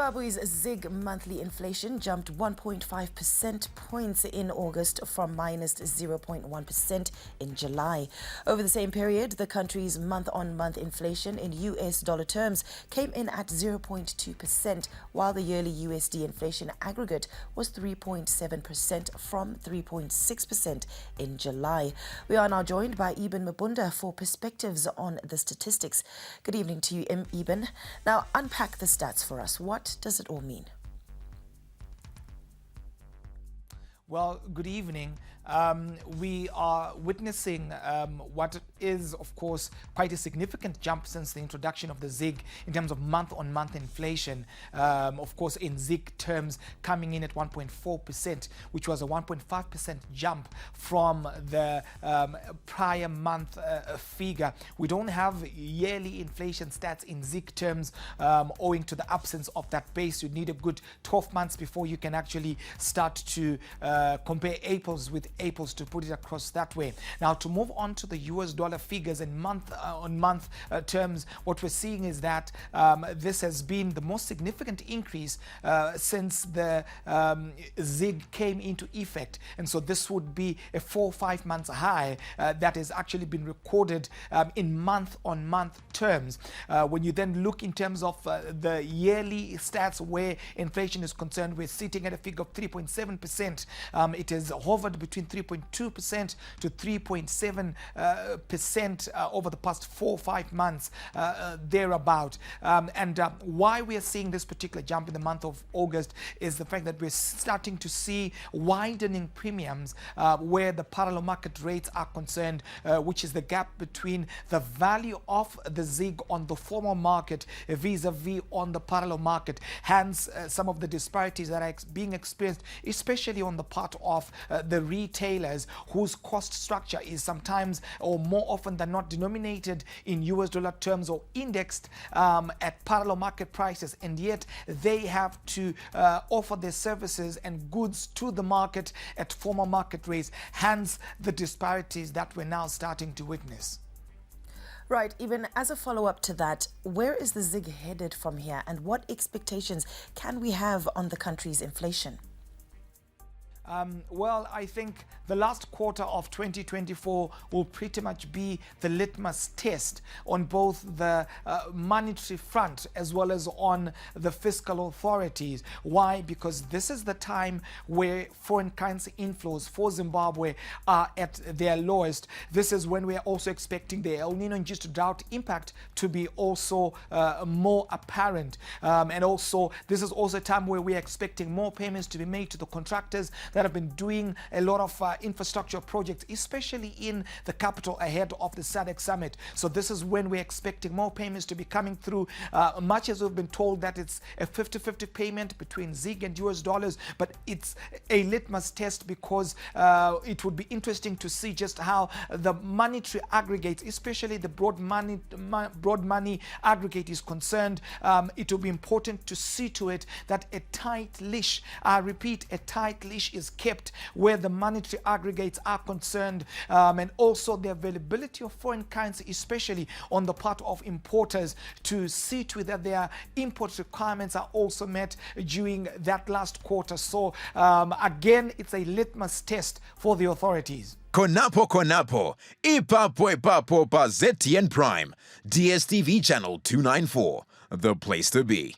Zimbabwe's ZiG monthly inflation jumped 1.5 percent points in August from minus 0.1% in July. Over the same period, the country's month-on-month inflation in US dollar terms came in at 0.2%, while the yearly USD inflation aggregate was 3.7% from 3.6% in July. We are now joined by Eben Mabunda for perspectives on the statistics. Good evening to you, Eben. Now, unpack the stats for us. What does it all mean? Well, good evening. We are witnessing what is, of course, quite a significant jump since the introduction of the ZiG in terms of month-on-month inflation. Of course, in ZiG terms, coming in at 1.4%, which was a 1.5% jump from the prior month figure. We don't have yearly inflation stats in ZiG terms owing to the absence of that base. You need a good 12 months before you can actually start to compare apples with apples, to put it across that way. Now, to move on to the US dollar figures in month-on-month terms, what we're seeing is that this has been the most significant increase since the ZiG came into effect. And so this would be a 4 or 5 months high that has actually been recorded in month-on-month terms. When you then look in terms of the yearly stats where inflation is concerned, we're sitting at a figure of 3.7%. It has hovered between 3.2% to 3.7% over the past 4 or 5 months, thereabout. Why we are seeing this particular jump in the month of August is the fact that we're starting to see widening premiums where the parallel market rates are concerned, which is the gap between the value of the ZiG on the formal market vis-a-vis on the parallel market. Hence, some of the disparities that are being experienced, especially on the part of the retailers whose cost structure is sometimes or more often than not denominated in US dollar terms or indexed at parallel market prices, and yet they have to offer their services and goods to the market at formal market rates. Hence the disparities that we're now starting to witness. Right, even as a follow-up to that, where is the ZiG headed from here, and what expectations can we have on the country's inflation? Well, I think the last quarter of 2024 will pretty much be the litmus test on both the monetary front as well as on the fiscal authorities. Why? Because this is the time where foreign currency inflows for Zimbabwe are at their lowest. This is when we are also expecting the El Nino-induced drought impact to be also more apparent. And also, this is also a time where we are expecting more payments to be made to the contractors that have been doing a lot of infrastructure projects, especially in the capital ahead of the SADC summit. So this is when we're expecting more payments to be coming through, much as we've been told that it's a 50-50 payment between ZiG and US dollars, but it's a litmus test because it would be interesting to see just how the monetary aggregates, especially the broad money aggregate is concerned. It will be important to see to it that a tight leash, I repeat, a tight leash is kept where the monetary aggregates are concerned, and also the availability of foreign currency, especially on the part of importers, to see to it that their import requirements are also met during that last quarter. So again, it's a litmus test for the authorities. Konapo ipapo pa ZTN Prime, DSTV channel 294, the place to be.